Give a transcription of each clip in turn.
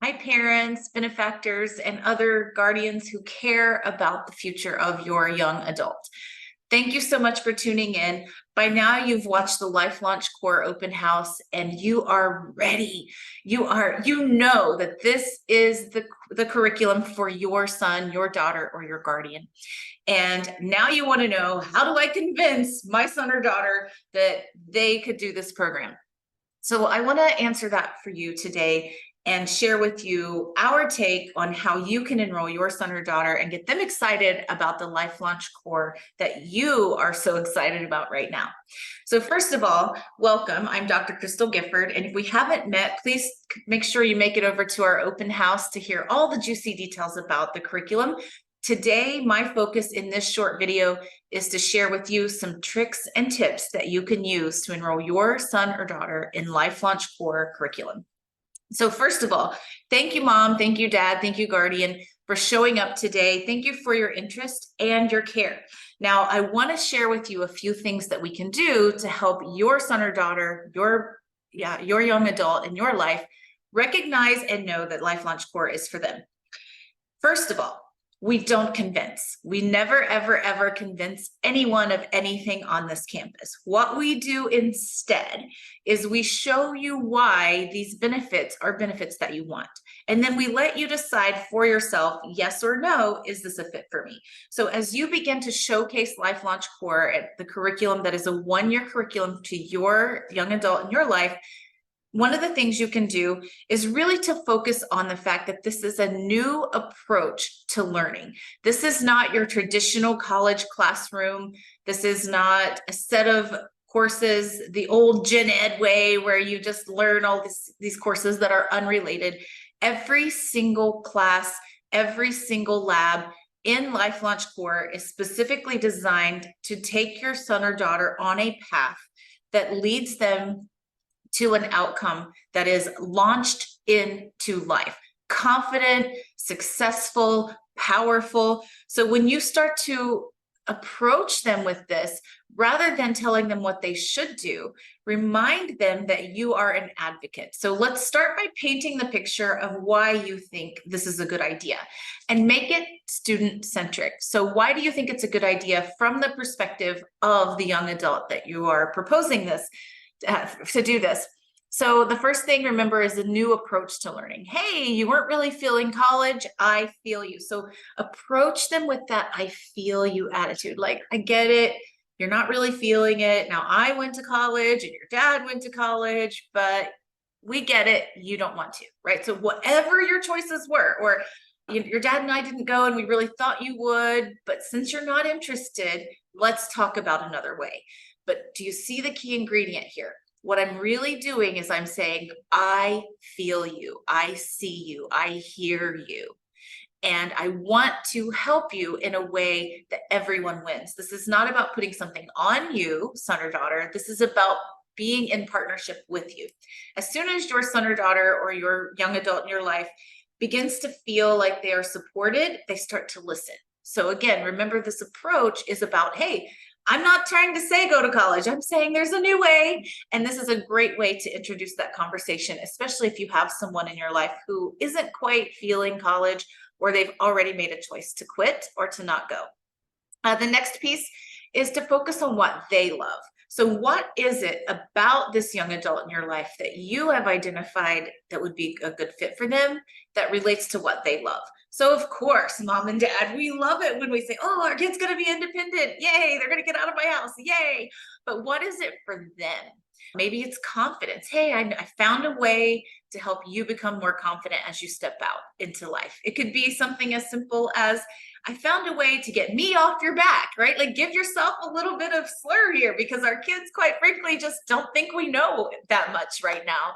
Hi, parents, benefactors, and other guardians who care about the future of your young adult. Thank you so much for tuning in. By now, you've watched the LifeLaunch Core Open House and you are ready. You know that this is the curriculum for your son, your daughter, or your guardian. And now you want to know, how do I convince my son or daughter that they could do this program? So I want to answer that for you today and share with you our take on how you can enroll your son or daughter and get them excited about the LifeLaunch Core that you are so excited about right now. So first of all, welcome. I'm Dr. Crystal Gifford, and if we haven't met, please make sure you make it over to our open house to hear all the juicy details about the curriculum. Today, my focus in this short video is to share with you some tricks and tips that you can use to enroll your son or daughter in LifeLaunch Core curriculum. So first of all, thank you, Mom, thank you, Dad, thank you, Guardian, for showing up today. Thank you for your interest and your care. Now, I want to share with you a few things that we can do to help your son or daughter, your young adult in your life, recognize and know that LifeLaunch Core is for them. First of all, we don't convince. We never, ever, ever convince anyone of anything on this campus. What we do instead is we show you why these benefits are benefits that you want. And then we let you decide for yourself, yes or no, is this a fit for me? So as you begin to showcase LifeLaunch Core, the curriculum that is a one-year curriculum to your young adult in your life, one of the things you can do is really to focus on the fact that this is a new approach to learning. This is not your traditional college classroom. This is not a set of courses, the old gen ed way where you just learn all these courses that are unrelated. Every single class, every single lab in LifeLaunch Core is specifically designed to take your son or daughter on a path that leads them to an outcome that is launched into life. Confident, successful, powerful. So when you start to approach them with this, rather than telling them what they should do, remind them that you are an advocate. So let's start by painting the picture of why you think this is a good idea and make it student-centric. So why do you think it's a good idea from the perspective of the young adult that you are proposing this to do this? So the first thing, remember, is a new approach to learning. Hey, you weren't really feeling college. I feel you. So approach them with that I feel you attitude. Like, I get it. You're not really feeling it. Now, I went to college and your dad went to college, but we get it. You don't want to, right? So whatever your choices were, or your dad and I didn't go and we really thought you would, but since you're not interested, let's talk about another way. But do you see the key ingredient here? What I'm really doing is I'm saying, I feel you, I see you, I hear you. And I want to help you in a way that everyone wins. This is not about putting something on you, son or daughter. This is about being in partnership with you. As soon as your son or daughter or your young adult in your life begins to feel like they are supported, they start to listen. So again, remember, this approach is about, hey, I'm not trying to say go to college. I'm saying there's a new way. And this is a great way to introduce that conversation, especially if you have someone in your life who isn't quite feeling college, or they've already made a choice to quit or to not go. The next piece is to focus on what they love. So what is it about this young adult in your life that you have identified that would be a good fit for them that relates to what they love? So of course, Mom and Dad, we love it when we say, oh, our kid's gonna be independent. Yay, they're gonna get out of my house, yay. But what is it for them? Maybe it's confidence. Hey, I found a way to help you become more confident as you step out into life. It could be something as simple as, I found a way to get me off your back, right? Like, give yourself a little bit of slur here, because our kids, quite frankly, just don't think we know that much right now.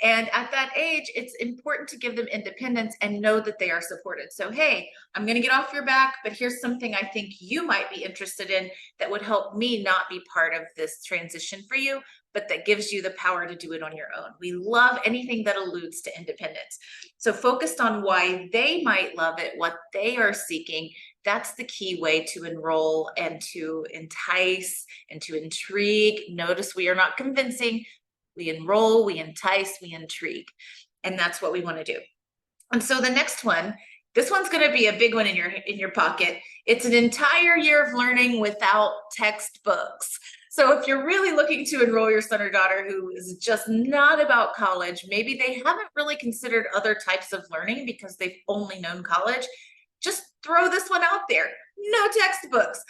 And at that age, it's important to give them independence and know that they are supported. So, hey, I'm going to get off your back, but here's something I think you might be interested in that would help me not be part of this transition for you, but that gives you the power to do it on your own. We love anything that alludes to independence. So focused on why they might love it, what they are seeking, that's the key way to enroll and to entice and to intrigue. Notice we are not convincing. We enroll, we entice, we intrigue. And that's what we want to do. And so the next one, this one's going to be a big one in your pocket. It's an entire year of learning without textbooks. So if you're really looking to enroll your son or daughter who is just not about college, maybe they haven't really considered other types of learning because they've only known college, just throw this one out there. No textbooks.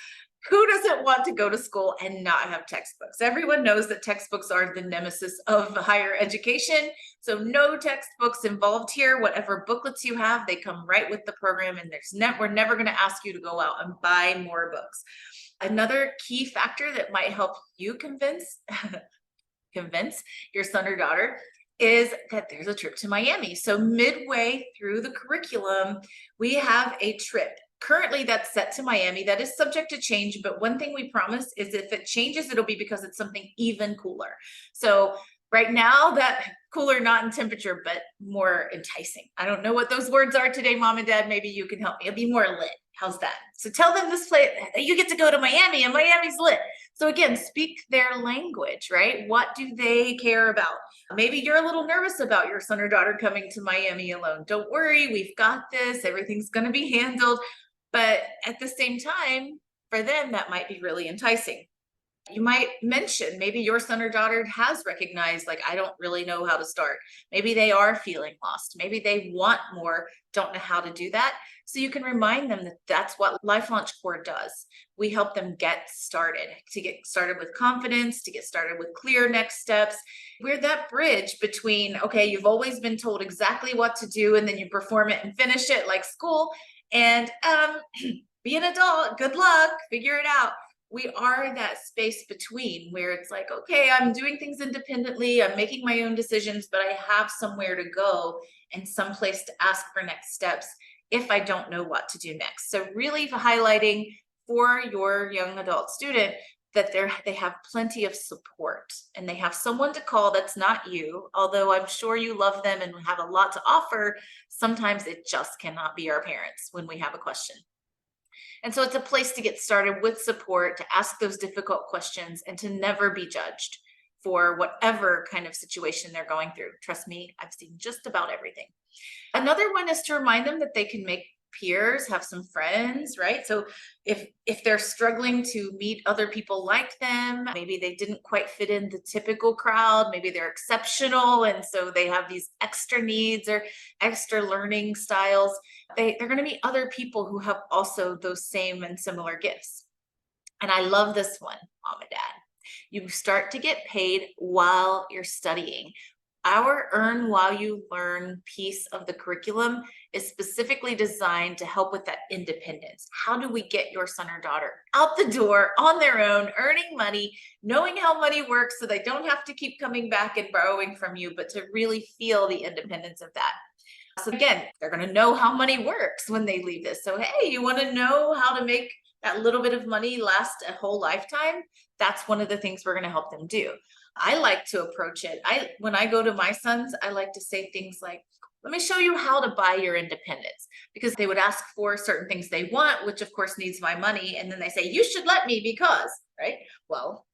Who doesn't want to go to school and not have textbooks? Everyone knows that textbooks are the nemesis of higher education. So no textbooks involved here. Whatever booklets you have, they come right with the program, and we're never going to ask you to go out and buy more books. Another key factor that might help you convince your son or daughter is that there's a trip to Miami. So midway through the curriculum, we have a trip. Currently, that's set to Miami. That is subject to change, but one thing we promise is if it changes, it'll be because it's something even cooler. So right now, that cooler, not in temperature, but more enticing. I don't know what those words are today, Mom and Dad. Maybe you can help me. It'll be more lit. How's that? So tell them this place, you get to go to Miami, and Miami's lit. So again, speak their language, right? What do they care about? Maybe you're a little nervous about your son or daughter coming to Miami alone. Don't worry, we've got this. Everything's going to be handled. But at the same time, for them, that might be really enticing. You might mention maybe your son or daughter has recognized, like, I don't really know how to start. Maybe they are feeling lost. Maybe they want more, don't know how to do that. So you can remind them that that's what LifeLaunch Core does. We help them get started, to get started with confidence, to get started with clear next steps. We're that bridge between, okay, you've always been told exactly what to do, and then you perform it and finish it like school, and be an adult, good luck, figure it out. We are that space between where it's like, okay, I'm doing things independently, I'm making my own decisions, but I have somewhere to go and someplace to ask for next steps if I don't know what to do next. So really highlighting for your young adult student that they have plenty of support, and they have someone to call that's not you. Although I'm sure you love them and have a lot to offer, sometimes it just cannot be our parents when we have a question. And so it's a place to get started with support, to ask those difficult questions, and to never be judged for whatever kind of situation they're going through. Trust me, I've seen just about everything. Another one is to remind them that they can make peers, have some friends, right? So if they're struggling to meet other people like them, maybe they didn't quite fit in the typical crowd, maybe they're exceptional, and so they have these extra needs or extra learning styles, they're going to meet other people who have also those same and similar gifts. And I love this one, Mom and Dad. You start to get paid while you're studying. Our Earn While You Learn piece of the curriculum is specifically designed to help with that independence. How do we get your son or daughter out the door on their own, earning money, knowing how money works so they don't have to keep coming back and borrowing from you, but to really feel the independence of that? So again, they're going to know how money works when they leave this. So, hey, you want to know how to make that little bit of money last a whole lifetime? That's one of the things we're going to help them do. I like to approach it. When I go to my sons, I like to say things like, let me show you how to buy your independence, because they would ask for certain things they want, which of course needs my money. And then they say, you should let me because, right? Well,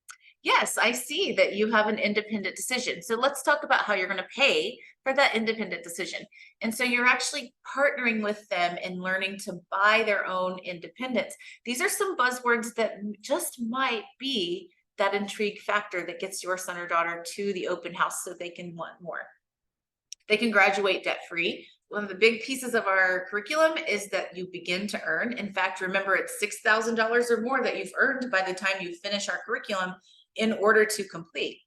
yes, I see that you have an independent decision. So let's talk about how you're going to pay for that independent decision. And so you're actually partnering with them and learning to buy their own independence. These are some buzzwords that just might be that intrigue factor that gets your son or daughter to the open house so they can want more. They can graduate debt-free. One of the big pieces of our curriculum is that you begin to earn. In fact, remember, it's $6,000 or more that you've earned by the time you finish our curriculum in order to complete.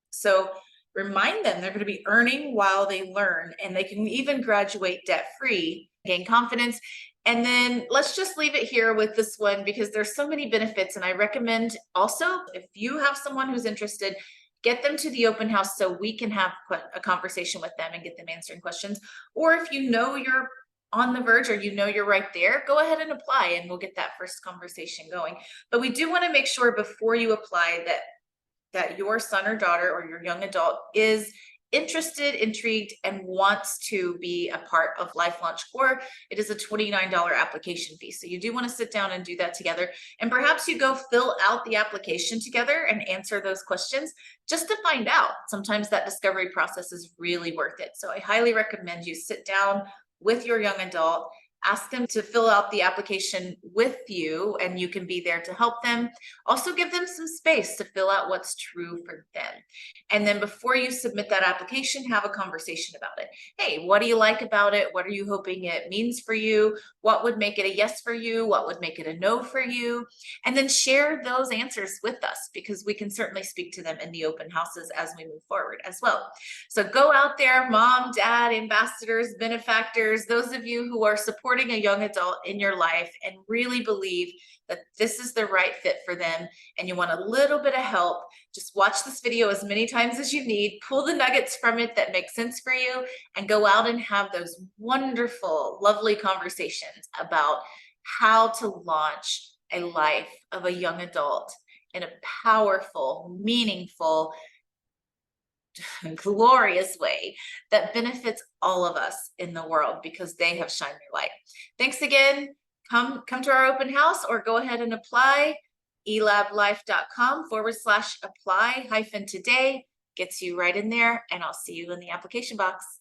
So remind them they're going to be earning while they learn, and they can even graduate debt-free, gain confidence. And then let's just leave it here with this one, because there's so many benefits. And I recommend also, if you have someone who's interested, get them to the open house so we can have a conversation with them and get them answering questions. Or if you know you're on the verge, or you know you're right there, go ahead and apply and we'll get that first conversation going. But we do want to make sure before you apply that your son or daughter or your young adult is interested, intrigued, and wants to be a part of LifeLaunch Core. It is a $29 application fee. So you do want to sit down and do that together. And perhaps you go fill out the application together and answer those questions just to find out. Sometimes that discovery process is really worth it. So I highly recommend you sit down, with your young adult. Ask them to fill out the application with you, and you can be there to help them. Also give them some space to fill out what's true for them. And then before you submit that application, have a conversation about it. Hey, what do you like about it? What are you hoping it means for you? What would make it a yes for you? What would make it a no for you? And then share those answers with us, because we can certainly speak to them in the open houses as we move forward as well. So go out there, mom, dad, ambassadors, benefactors, those of you who are supporting a young adult in your life and really believe that this is the right fit for them and you want a little bit of help. Just watch this video as many times as you need, pull the nuggets from it that make sense for you, and go out and have those wonderful, lovely conversations about how to launch a life of a young adult in a powerful, meaningful, glorious way that benefits all of us in the world, because they have shined their light. Thanks again. Come to our open house, or go ahead and apply. elablife.com/apply-today gets you right in there, and I'll see you in the application box.